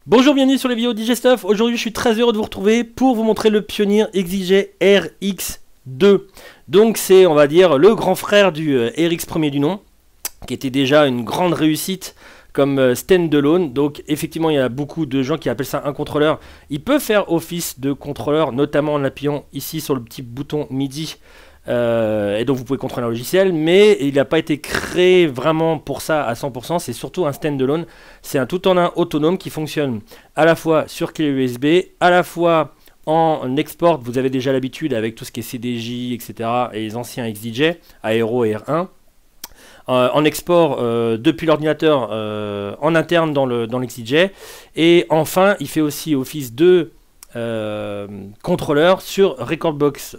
Bonjour, bienvenue sur les vidéos DJ Stuff. Aujourd'hui je suis très heureux de vous retrouver pour vous montrer le Pioneer XJ RX2. Donc c'est, on va dire, le grand frère du RX premier du nom, qui était déjà une grande réussite comme standalone. Donc effectivement il y a beaucoup de gens qui appellent ça un contrôleur. Il peut faire office de contrôleur, notamment en appuyant ici sur le petit bouton MIDI. Et donc vous pouvez contrôler un logiciel, mais il n'a pas été créé vraiment pour ça à 100%. C'est surtout un standalone. C'est un tout-en-un autonome qui fonctionne à la fois sur clé USB, à la fois en export. Vous avez déjà l'habitude avec tout ce qui est CDJ, etc. et les anciens XDJ, Aero et R1. En export depuis l'ordinateur en interne dans l'XDJ. Et enfin, il fait aussi office de contrôleur sur Recordbox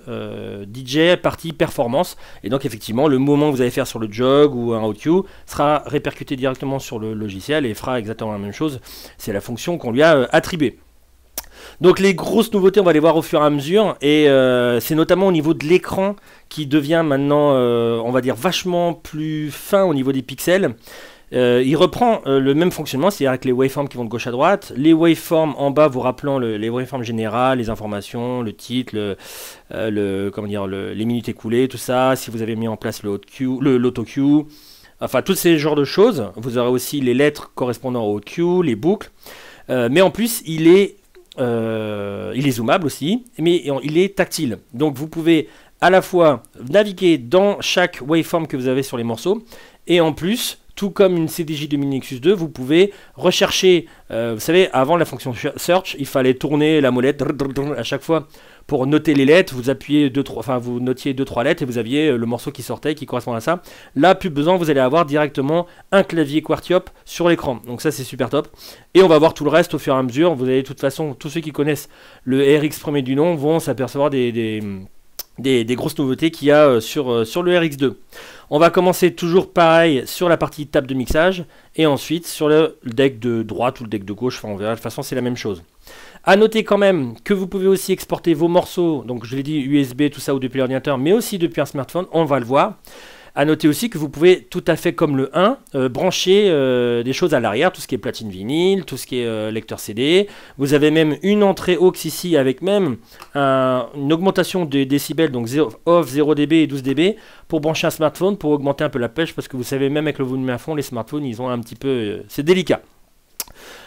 DJ partie performance, et donc effectivement le mouvement que vous allez faire sur le jog ou un OQ sera répercuté directement sur le logiciel et fera exactement la même chose. C'est la fonction qu'on lui a attribuée. Donc les grosses nouveautés on va les voir au fur et à mesure, et c'est notamment au niveau de l'écran qui devient maintenant on va dire vachement plus fin au niveau des pixels. Il reprend le même fonctionnement, c'est-à-dire avec les waveforms qui vont de gauche à droite, les waveforms en bas vous rappelant les waveforms générales, les informations, le titre, les minutes écoulées, tout ça, si vous avez mis en place l'auto-cue, enfin tous ces genres de choses. Vous aurez aussi les lettres correspondant au cue, les boucles, mais en plus il est zoomable aussi, mais il est tactile, donc vous pouvez à la fois naviguer dans chaque waveform que vous avez sur les morceaux, et en plus, tout comme une CDJ de Mini Nexus 2, vous pouvez rechercher, vous savez, avant la fonction search, il fallait tourner la molette à chaque fois pour noter les lettres, vous appuyez vous notiez 2-3 lettres et vous aviez le morceau qui sortait qui correspond à ça. Là, plus besoin, vous allez avoir directement un clavier Quartiop sur l'écran. Donc ça, c'est super top. Et on va voir tout le reste au fur et à mesure. Vous avez de toute façon, tous ceux qui connaissent le RX premier du nom vont s'apercevoir des grosses nouveautés qu'il y a sur le RX2. On va commencer toujours pareil sur la partie table de mixage et ensuite sur le deck de droite ou le deck de gauche, enfin on verra, de toute façon c'est la même chose. A noter quand même que vous pouvez aussi exporter vos morceaux, donc je l'ai dit USB, tout ça, ou depuis l'ordinateur, mais aussi depuis un smartphone, on va le voir. A noter aussi que vous pouvez tout à fait comme le 1 brancher des choses à l'arrière, tout ce qui est platine vinyle, tout ce qui est lecteur CD. Vous avez même une entrée aux ici avec même une augmentation des décibels, donc off 0 dB et 12 dB pour brancher un smartphone, pour augmenter un peu la pêche, parce que vous savez même avec le volume à fond, les smartphones ils ont un petit peu... c'est délicat.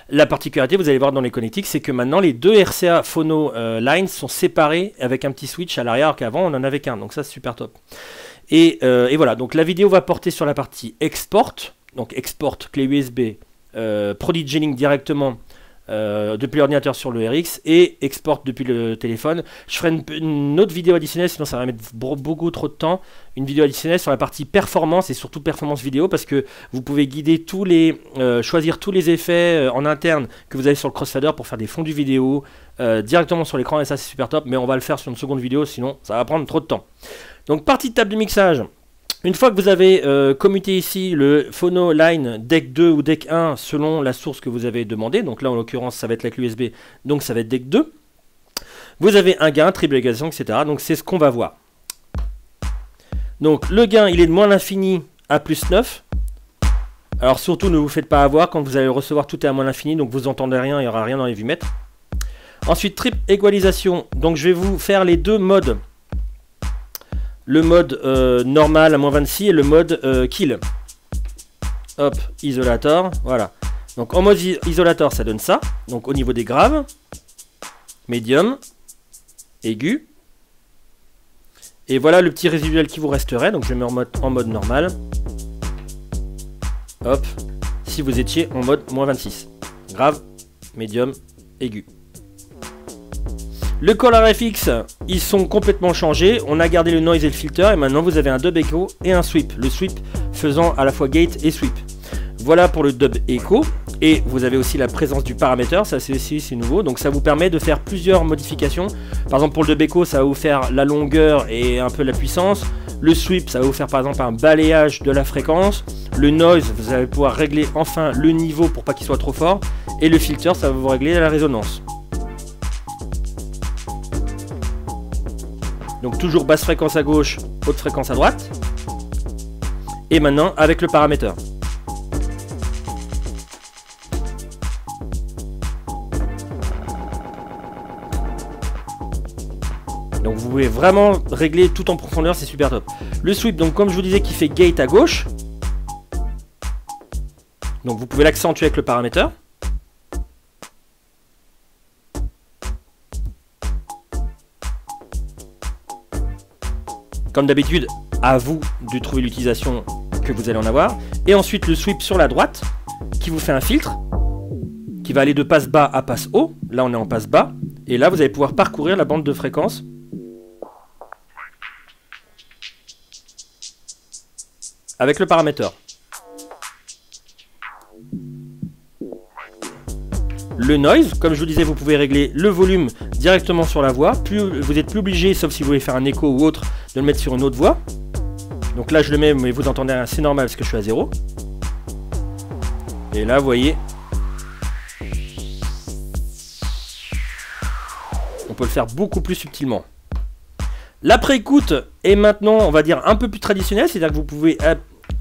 La particularité, vous allez voir dans les connectiques, c'est que maintenant les deux RCA Phono lines sont séparés avec un petit switch à l'arrière, alors qu'avant on en avait qu'un, donc ça c'est super top. Et voilà, donc la vidéo va porter sur la partie export, donc export clé USB, Prodigy Link directement depuis l'ordinateur sur le RX, et export depuis le téléphone. Je ferai une autre vidéo additionnelle, sinon ça va mettre beaucoup trop de temps, une vidéo additionnelle sur la partie performance, et surtout performance vidéo, parce que vous pouvez guider choisir tous les effets en interne que vous avez sur le Crossfader pour faire des fondus vidéo directement sur l'écran, et ça c'est super top, mais on va le faire sur une seconde vidéo, sinon ça va prendre trop de temps. Donc partie de table de mixage, une fois que vous avez commuté ici le Phono Line Deck 2 ou Deck 1 selon la source que vous avez demandé, donc là en l'occurrence ça va être la clé USB, donc ça va être Deck 2, vous avez un gain, triple égalisation, etc. Donc c'est ce qu'on va voir. Donc le gain il est de moins l'infini à plus 9. Alors surtout ne vous faites pas avoir, quand vous allez recevoir tout est à moins l'infini, donc vous entendez rien, il n'y aura rien dans les vumètres. Ensuite triple égalisation, donc je vais vous faire les deux modes. Le mode normal à moins 26 et le mode kill. Hop, isolator, voilà. Donc en mode isolator ça donne ça, donc au niveau des graves, médium, aigu. Et voilà le petit résiduel qui vous resterait, donc je mets en mode normal. Hop, si vous étiez en mode moins 26. Grave, médium, aigu. Le color FX, ils sont complètement changés. On a gardé le noise et le filter, et maintenant vous avez un dub echo et un sweep. Le sweep faisant à la fois gate et sweep. Voilà pour le dub echo. Et vous avez aussi la présence du paraméteur, ça c'est nouveau. Donc ça vous permet de faire plusieurs modifications. Par exemple pour le dub echo, ça va vous faire la longueur et un peu la puissance. Le sweep, ça va vous faire par exemple un balayage de la fréquence. Le noise, vous allez pouvoir régler enfin le niveau pour pas qu'il soit trop fort. Et le filter, ça va vous régler la résonance. Donc toujours basse fréquence à gauche, haute fréquence à droite. Et maintenant avec le paraméteur. Donc vous pouvez vraiment régler tout en profondeur, c'est super top. Le sweep, donc comme je vous disais, qui fait gate à gauche. Donc vous pouvez l'accentuer avec le paramètre. Comme d'habitude, à vous de trouver l'utilisation que vous allez en avoir. Et ensuite le sweep sur la droite, qui vous fait un filtre, qui va aller de passe bas à passe haut. Là on est en passe bas. Et là vous allez pouvoir parcourir la bande de fréquence. Avec le paramètre. Le noise, comme je vous disais, vous pouvez régler le volume directement sur la voix. Vous n'êtes plus obligé, sauf si vous voulez faire un écho ou autre, de le mettre sur une autre voix. Donc là je le mets, mais vous entendez, c'est normal parce que je suis à 0. Et là vous voyez, on peut le faire beaucoup plus subtilement. L'après-écoute est maintenant, on va dire, un peu plus traditionnelle, c'est-à-dire que vous pouvez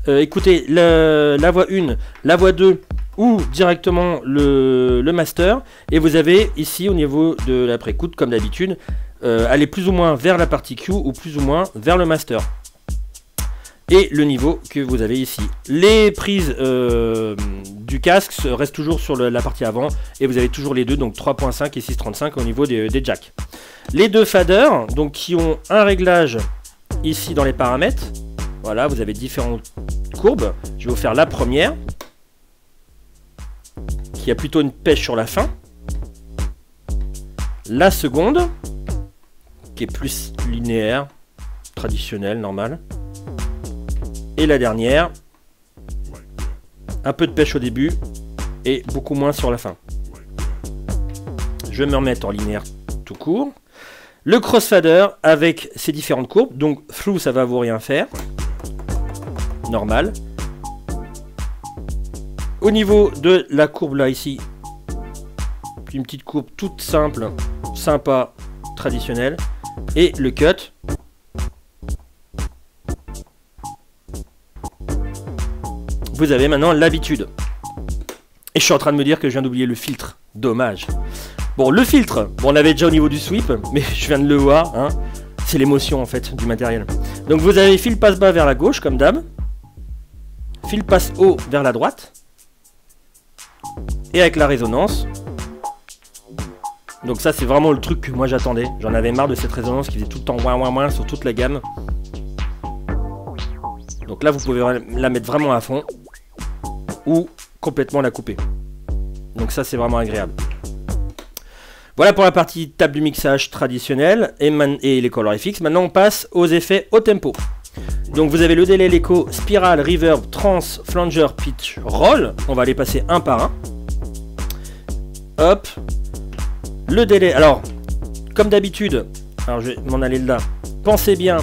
écouter la voix 1, la voix 2 ou directement le master. Et vous avez ici, au niveau de l'après-écoute, comme d'habitude, aller plus ou moins vers la partie Q ou plus ou moins vers le master. Et le niveau que vous avez ici. Les prises du casque restent toujours sur la partie avant. Et vous avez toujours les deux, donc 3.5 et 6.35 au niveau des jacks. Les deux faders, donc qui ont un réglage ici dans les paramètres. Voilà, vous avez différentes courbes. Je vais vous faire la première, qui a plutôt une pêche sur la fin. La seconde, qui est plus linéaire, traditionnelle, normale. Et la dernière, un peu de pêche au début et beaucoup moins sur la fin. Je vais me remettre en linéaire tout court. Le crossfader avec ses différentes courbes. Donc through, ça va vous rien faire. Normal. Au niveau de la courbe là ici, une petite courbe toute simple, sympa, traditionnelle. Et le cut. Vous avez maintenant l'habitude. Et je suis en train de me dire que je viens d'oublier le filtre. Dommage. Bon, le filtre, bon, on l'avait déjà au niveau du sweep, mais je viens de le voir. Hein. C'est l'émotion en fait du matériel. Donc vous avez fil passe bas vers la gauche, comme d'hab. Fil passe haut vers la droite. Et avec la résonance. Donc ça c'est vraiment le truc que moi j'attendais. J'en avais marre de cette résonance qui faisait tout le temps ouin ouin ouin sur toute la gamme. Donc là vous pouvez la mettre vraiment à fond. Ou complètement la couper. Donc ça c'est vraiment agréable. Voilà pour la partie table du mixage traditionnelle et les colorifix. Maintenant on passe aux effets au tempo. Donc vous avez le délai, l'écho, spirale, reverb, trance, flanger, pitch, roll. On va les passer un par un. Hop. Le délai. Alors, comme d'habitude, alors je vais m'en aller de là. Pensez bien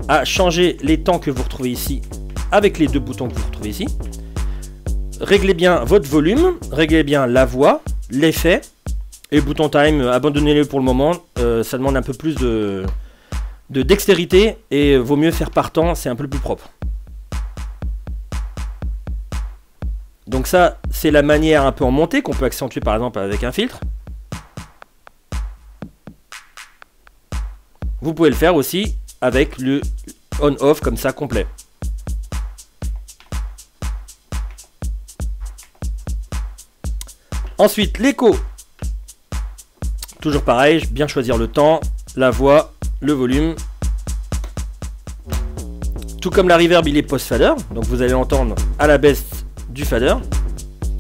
à changer les temps que vous retrouvez ici avec les deux boutons que vous retrouvez ici. Réglez bien votre volume, réglez bien la voix, l'effet. Et bouton time, abandonnez-le pour le moment. Ça demande un peu plus de dextérité et vaut mieux faire par temps, c'est un peu plus propre. Donc ça, c'est la manière un peu en montée qu'on peut accentuer par exemple avec un filtre. Vous pouvez le faire aussi avec le on-off comme ça complet. Ensuite, l'écho. Toujours pareil, bien choisir le temps, la voix, le volume. Tout comme la reverb, il est post-fader. Donc vous allez l'entendre à la baisse du fader.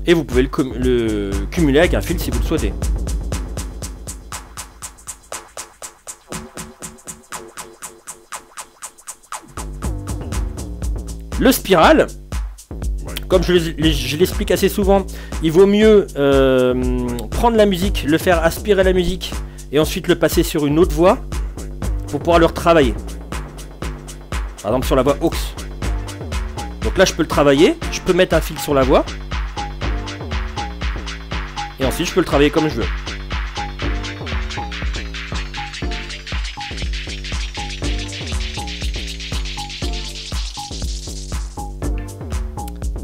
Et vous pouvez le cumuler avec un filtre si vous le souhaitez. Le spiral, comme je l'explique assez souvent, il vaut mieux prendre la musique, le faire aspirer la musique et ensuite le passer sur une autre voix pour pouvoir le retravailler. Par exemple sur la voix aux. Donc là je peux le travailler, je peux mettre un fil sur la voix et ensuite je peux le travailler comme je veux.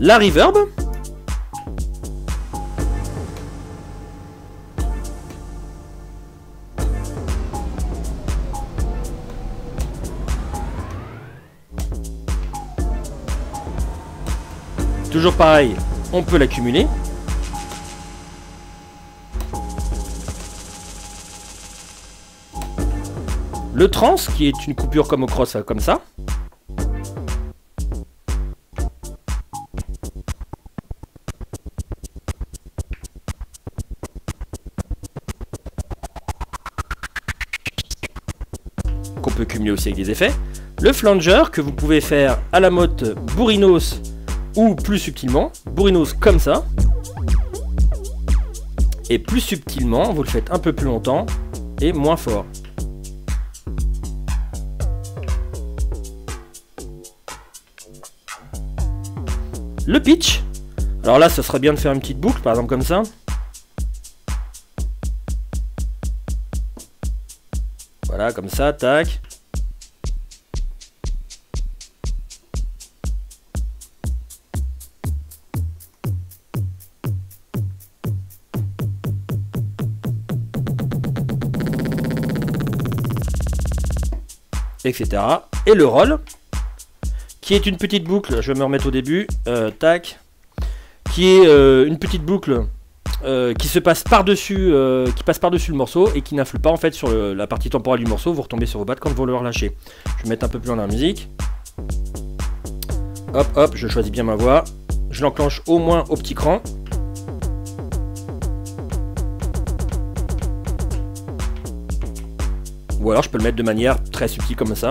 La reverb. Toujours pareil, on peut l'accumuler. Le trans, qui est une coupure comme au cross, comme ça. Qu'on peut cumuler aussi avec des effets. Le flanger, que vous pouvez faire à la mode bourrinos ou plus subtilement. Bourrinos comme ça. Et plus subtilement, vous le faites un peu plus longtemps et moins fort. Le pitch, alors là, ça serait bien de faire une petite boucle, par exemple comme ça. Voilà, comme ça, tac. Etc. Et le roll, qui est une petite boucle, je vais me remettre au début, tac, qui est une petite boucle qui se passe par-dessus le morceau et qui n'influe pas en fait sur la partie temporelle du morceau. Vous retombez sur vos pattes quand vous le relâchez. Je vais mettre un peu plus loin dans la musique. Hop, hop, je choisis bien ma voix. Je l'enclenche au moins au petit cran. Ou alors je peux le mettre de manière très subtile comme ça.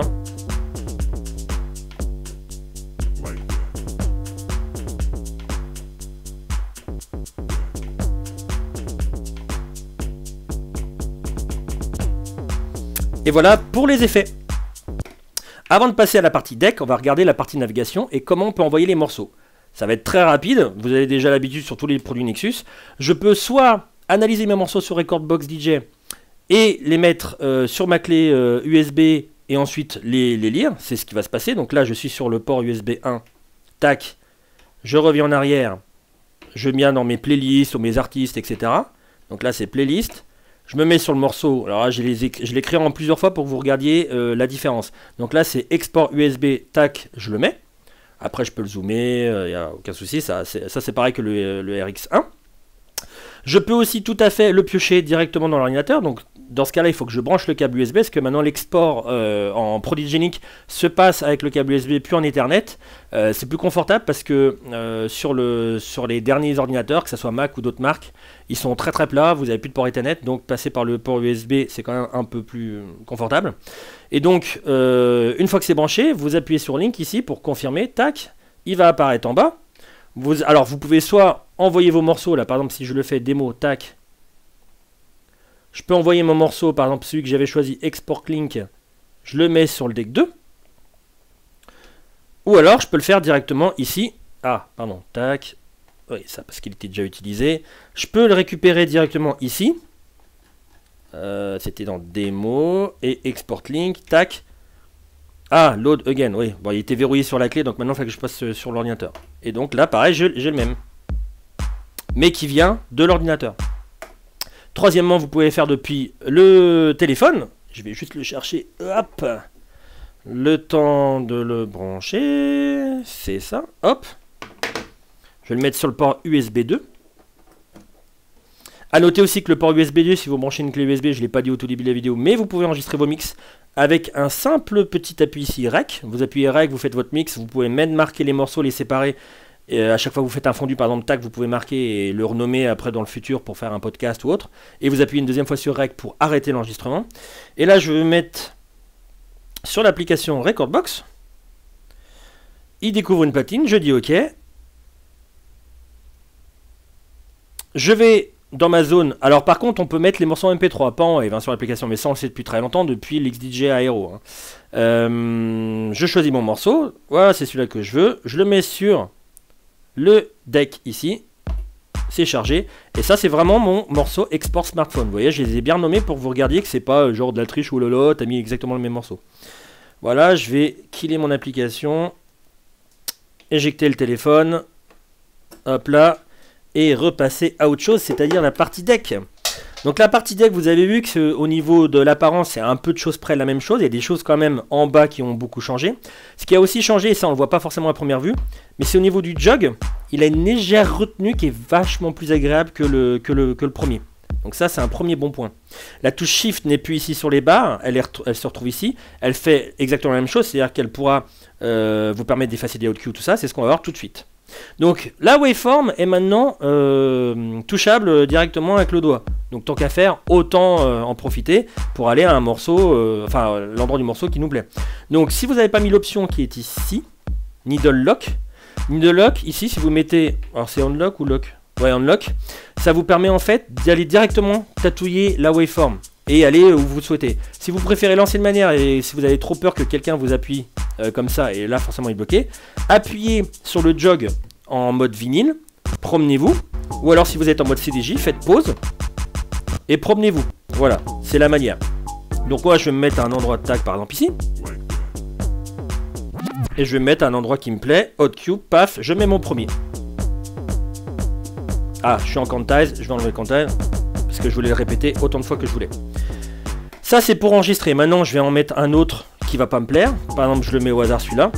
Et voilà pour les effets. Avant de passer à la partie deck, on va regarder la partie navigation et comment on peut envoyer les morceaux. Ça va être très rapide, vous avez déjà l'habitude sur tous les produits Nexus. Je peux soit analyser mes morceaux sur Recordbox DJ et les mettre sur ma clé USB et ensuite les lire. C'est ce qui va se passer. Donc là, je suis sur le port USB 1. Tac. Je reviens en arrière. Je viens dans mes playlists ou mes artistes, etc. Donc là, c'est playlist. Je me mets sur le morceau. Alors là, je l'écris en plusieurs fois pour que vous regardiez la différence. Donc là, c'est export USB. Tac, je le mets. Après, je peux le zoomer. Il n'y a aucun souci. Ça c'est pareil que le RX1. Je peux aussi tout à fait le piocher directement dans l'ordinateur. Donc, dans ce cas-là, il faut que je branche le câble USB, parce que maintenant l'export en Prodigenic se passe avec le câble USB puis en Ethernet. C'est plus confortable parce que sur les derniers ordinateurs, que ce soit Mac ou d'autres marques, ils sont très très plats, vous n'avez plus de port Ethernet, donc passer par le port USB, c'est quand même un peu plus confortable. Et donc, une fois que c'est branché, vous appuyez sur Link ici pour confirmer, tac, il va apparaître en bas. Alors, vous pouvez soit envoyer vos morceaux, là par exemple, si je le fais démo, tac, je peux envoyer mon morceau, par exemple celui que j'avais choisi, Export Link, je le mets sur le deck 2. Ou alors, je peux le faire directement ici. Ah, pardon, tac. Oui, ça parce qu'il était déjà utilisé. Je peux le récupérer directement ici. C'était dans démo et Export Link, tac. Ah, load again, oui. Bon, il était verrouillé sur la clé, donc maintenant il faut que je passe sur l'ordinateur. Et donc là, pareil, j'ai le même. Mais qui vient de l'ordinateur. Troisièmement, vous pouvez faire depuis le téléphone. Je vais juste le chercher. Hop. Le temps de le brancher. C'est ça. Hop. Je vais le mettre sur le port USB 2. A noter aussi que le port USB 2, si vous branchez une clé USB, je ne l'ai pas dit au tout début de la vidéo, mais vous pouvez enregistrer vos mix avec un simple petit appui ici, REC. Vous appuyez REC, vous faites votre mix, vous pouvez même marquer les morceaux, les séparer. Et à chaque fois que vous faites un fondu, par exemple, tac, vous pouvez marquer et le renommer après dans le futur pour faire un podcast ou autre. Et vous appuyez une deuxième fois sur REC pour arrêter l'enregistrement. Et là, je vais mettre sur l'application Recordbox. Il découvre une platine, je dis OK. Je vais dans ma zone. Alors par contre, on peut mettre les morceaux en MP3, pas en Wave sur l'application, mais ça on le sait depuis très longtemps, depuis l'XDJ Aero. Je choisis mon morceau, voilà, c'est celui-là que je veux. Je le mets sur le deck ici, c'est chargé. Et ça, c'est vraiment mon morceau export smartphone. Vous voyez, je les ai bien nommés pour que vous regardiez que c'est pas genre de la triche ou lolo, t'as mis exactement le même morceau. Voilà, je vais killer mon application, éjecter le téléphone, hop là. Et repasser à autre chose, c'est-à-dire la partie deck. Donc la partie deck, vous avez vu que au niveau de l'apparence, c'est un peu de choses près la même chose. Il y a des choses quand même en bas qui ont beaucoup changé. Ce qui a aussi changé, et ça on le voit pas forcément à première vue, mais c'est au niveau du jog. Il a une légère retenue qui est vachement plus agréable que le premier. Donc ça c'est un premier bon point. La touche Shift n'est plus ici sur les barres, elle se retrouve ici. Elle fait exactement la même chose, c'est-à-dire qu'elle pourra vous permettre d'effacer des hotkeys, tout ça, c'est ce qu'on va voir tout de suite. Donc la waveform est maintenant touchable directement avec le doigt. Donc tant qu'à faire, autant en profiter pour aller à un morceau, enfin l'endroit du morceau qui nous plaît. Donc si vous n'avez pas mis l'option qui est ici, Needle Lock, ici si vous mettez, alors c'est Unlock ou Lock? Ouais, Unlock, ça vous permet en fait d'aller directement tatouiller la waveform et aller où vous souhaitez. Si vous préférez l'ancienne manière et si vous avez trop peur que quelqu'un vous appuie comme ça, et là forcément il est bloqué, appuyez sur le jog en mode vinyle, promenez-vous, ou alors si vous êtes en mode CDJ, faites pause et promenez-vous. Voilà, c'est la manière. Donc moi je vais me mettre à un endroit de tag par exemple ici, et je vais me mettre à un endroit qui me plaît, Hot Cube, paf, je mets mon premier. Ah, je suis en quantize, je vais enlever le quantize, parce que je voulais le répéter autant de fois que je voulais. Ça c'est pour enregistrer. Maintenant je vais en mettre un autre qui va pas me plaire. Par exemple je le mets au hasard celui-là.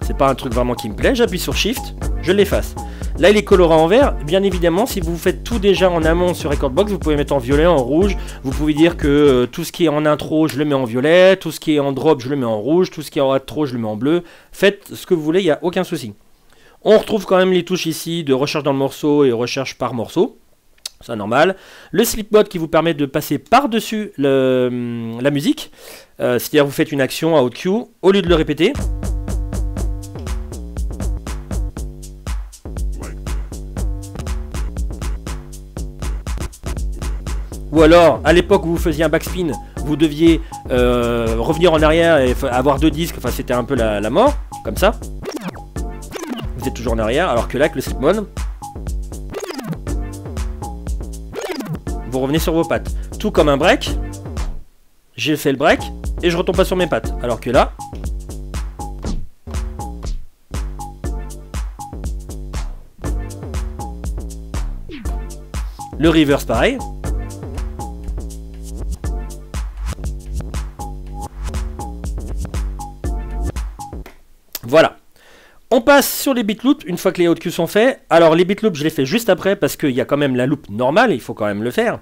C'est pas un truc vraiment qui me plaît. J'appuie sur Shift, je l'efface. Là il est coloré en vert. Bien évidemment si vous faites tout déjà en amont sur Recordbox, vous pouvez mettre en violet, en rouge. Vous pouvez dire que tout ce qui est en intro je le mets en violet, tout ce qui est en drop je le mets en rouge, tout ce qui est en outro je le mets en bleu. Faites ce que vous voulez, il n'y a aucun souci. On retrouve quand même les touches ici de recherche dans le morceau et recherche par morceau. C'est normal. Le sleep mode qui vous permet de passer par-dessus la musique. C'est-à-dire vous faites une action à haute cue, au lieu de le répéter. Ou alors, à l'époque où vous faisiez un backspin, vous deviez revenir en arrière et avoir 2 disques. Enfin, c'était un peu la mort, comme ça. Vous êtes toujours en arrière, alors que là, avec le sleep mode, vous revenez sur vos pattes. Tout comme un break, j'ai fait le break et je retombe pas sur mes pattes. Alors que là, le reverse pareil. Voilà. On passe sur les beat loops une fois que les hot cues sont faits. Alors les beat loops je les fais juste après parce qu'il y a quand même la loop normale, il faut quand même le faire.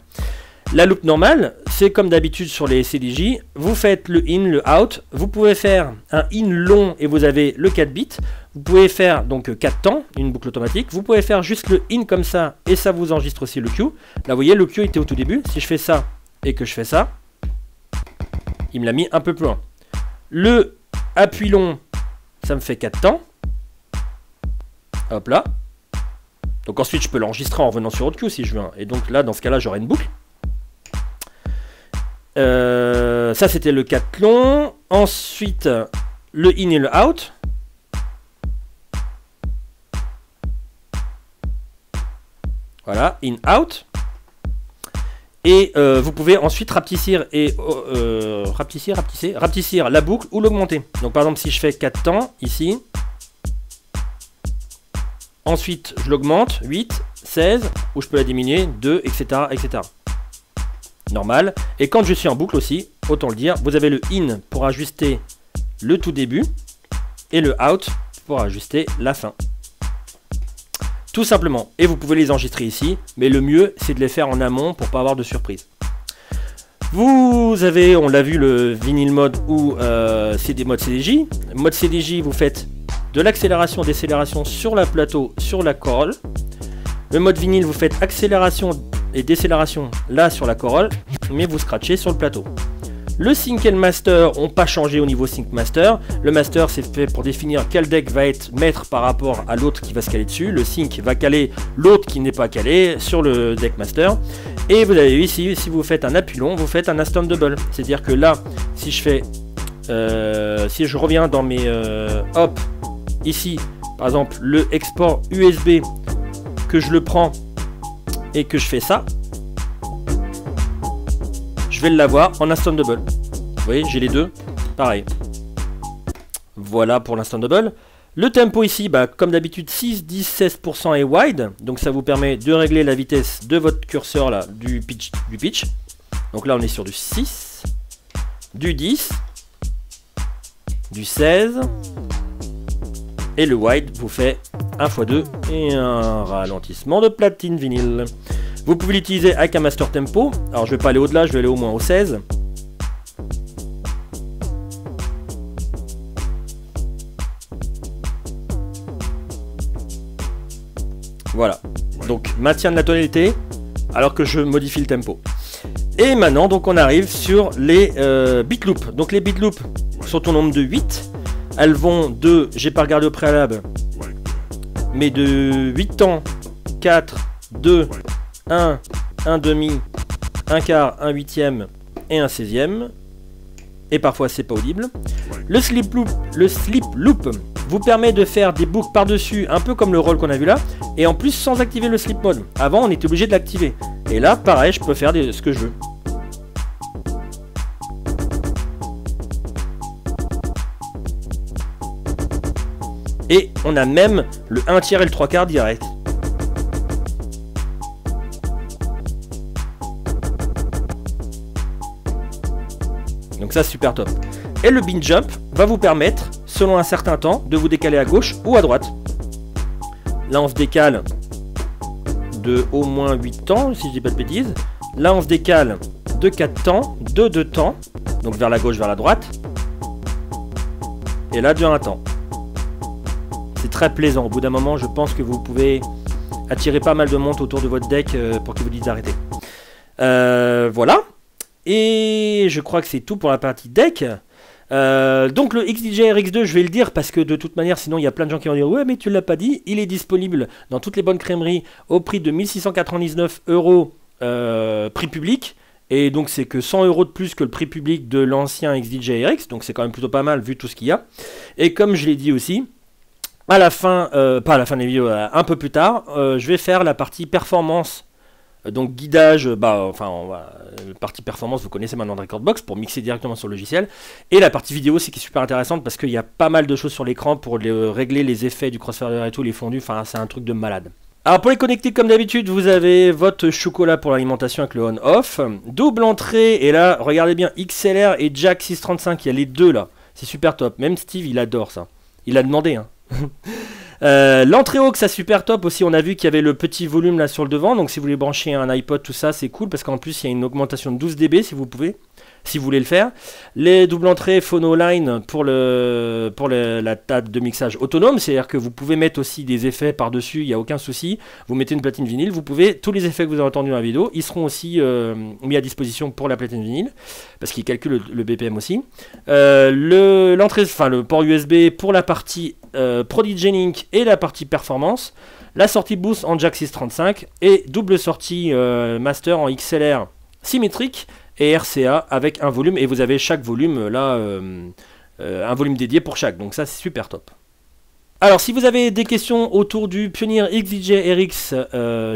La loop normale, c'est comme d'habitude sur les CDJ, vous faites le in, le out, vous pouvez faire un in long et vous avez le 4 bits, vous pouvez faire donc 4 temps, une boucle automatique, vous pouvez faire juste le in comme ça et ça vous enregistre aussi le cue. Là vous voyez le cue était au tout début, si je fais ça et que je fais ça, il me l'a mis un peu plus loin. Le appui long, ça me fait 4 temps. Hop là. Donc ensuite je peux l'enregistrer en revenant sur autre cue si je veux. Et donc là dans ce cas là j'aurai une boucle. Ça c'était le 4 long. Ensuite le in et le out. Voilà, in out. Et vous pouvez ensuite rapetissir et rapetissir la boucle ou l'augmenter. Donc par exemple si je fais 4 temps ici. Ensuite, je l'augmente, 8, 16, ou je peux la diminuer, 2, etc., etc. Normal. Et quand je suis en boucle aussi, autant le dire, vous avez le in pour ajuster le tout début, et le out pour ajuster la fin. Tout simplement. Et vous pouvez les enregistrer ici, mais le mieux, c'est de les faire en amont pour pas avoir de surprise. Vous avez, on l'a vu, le vinyl mode ou CD mode CDJ. Mode CDJ, vous faites de l'accélération, décélération sur la plateau, sur la corolle. Le mode vinyle, vous faites accélération et décélération là sur la corolle, mais vous scratchez sur le plateau. Le sync et le master n'ont pas changé au niveau sync master. Le master, c'est fait pour définir quel deck va être maître par rapport à l'autre qui va se caler dessus. Le sync va caler l'autre qui n'est pas calé sur le deck master. Et vous avez vu ici, si vous faites un appui long, vous faites un instant double. C'est-à-dire que là, si je fais, si je reviens dans mes hop, ici, par exemple, le export USB, que je le prends et que je fais ça, je vais l'avoir en instant double. Vous voyez, j'ai les deux, pareil. Voilà pour l'instant double. Le tempo ici, bah, comme d'habitude, 6, 10, 16% et wide. Donc ça vous permet de régler la vitesse de votre curseur là, du pitch. Donc là on est sur du 6, du 10, du 16. Et le wide vous fait 1x2 et un ralentissement de platine vinyle. Vous pouvez l'utiliser avec un master tempo. Alors je vais pas aller au-delà, je vais aller au moins au 16. Voilà, donc maintien de la tonalité alors que je modifie le tempo. Et maintenant donc on arrive sur les beat loops. Donc les beat loops sont au nombre de 8. Elles vont de, j'ai pas regardé au préalable, mais de 8 temps, 4, 2, 1, 1 demi, 1 quart, 1 huitième et un 16e. Et parfois c'est pas audible. Le slip loop vous permet de faire des boucles par-dessus, un peu comme le roll qu'on a vu là, et en plus sans activer le slip mode. Avant on était obligé de l'activer. Et là pareil, je peux faire ce que je veux. Et on a même le 1 tiers et le 3 quarts direct. Donc ça super top. Et le bean jump va vous permettre, selon un certain temps, de vous décaler à gauche ou à droite. Là on se décale de au moins 8 temps, si je dis pas de bêtises. Là on se décale de 4 temps, de 2 temps, donc vers la gauche, vers la droite. Et là de 1 temps. C'est très plaisant. Au bout d'un moment, je pense que vous pouvez attirer pas mal de monde autour de votre deck pour que vous dites d'arrêter. Voilà. Et je crois que c'est tout pour la partie deck. Donc le XDJ RX2, je vais le dire parce que de toute manière, sinon il y a plein de gens qui vont dire ouais mais tu l'as pas dit. Il est disponible dans toutes les bonnes crèmeries au prix de 1699 € prix public. Et donc c'est que 100 € de plus que le prix public de l'ancien XDJ RX. Donc c'est quand même plutôt pas mal vu tout ce qu'il y a. Et comme je l'ai dit aussi, à la fin, pas à la fin des vidéos, un peu plus tard, je vais faire la partie performance. Donc guidage, partie performance, vous connaissez maintenant de Recordbox pour mixer directement sur le logiciel. Et la partie vidéo, c'est qui est super intéressante parce qu'il y a pas mal de choses sur l'écran pour régler les effets du crossfader et tout, les fondus, enfin c'est un truc de malade. Alors pour les connecter comme d'habitude, vous avez votre chocolat pour l'alimentation avec le on-off. Double entrée, et là, regardez bien, XLR et Jack 635, il y a les deux là. C'est super top, même Steve il adore ça. Il a demandé hein. L'entrée aux, ça super top aussi. On a vu qu'il y avait le petit volume là sur le devant. Donc si vous voulez brancher un iPod, tout ça, c'est cool parce qu'en plus il y a une augmentation de 12 dB si vous pouvez, si vous voulez le faire. Les doubles entrées phono line pour la table de mixage autonome, c'est-à-dire que vous pouvez mettre aussi des effets par dessus, il n'y a aucun souci. Vous mettez une platine vinyle, vous pouvez, tous les effets que vous avez entendus dans la vidéo, ils seront aussi mis à disposition pour la platine vinyle parce qu'il calcule le BPM aussi. Le port USB pour la partie Prodigy Link et la partie performance, la sortie boost en Jack 635 et double sortie master en XLR symétrique et RCA avec un volume, et vous avez chaque volume là un volume dédié pour chaque, donc ça c'est super top. Alors si vous avez des questions autour du Pioneer XDJ RX,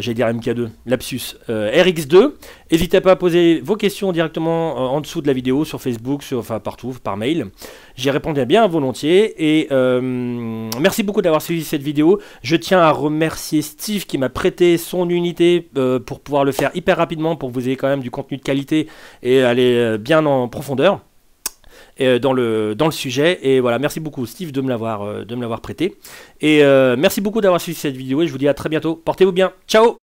j'allais dire MK2, lapsus, RX2, n'hésitez pas à poser vos questions directement en dessous de la vidéo, sur Facebook, enfin partout, par mail. J'y répondrai bien volontiers, et merci beaucoup d'avoir suivi cette vidéo. Je tiens à remercier Steve qui m'a prêté son unité pour pouvoir le faire hyper rapidement, pour que vous ayez quand même du contenu de qualité et aller bien en profondeur. Dans le sujet, et voilà, merci beaucoup Steve de me l'avoir prêté, et merci beaucoup d'avoir suivi cette vidéo, et je vous dis à très bientôt, portez-vous bien, ciao.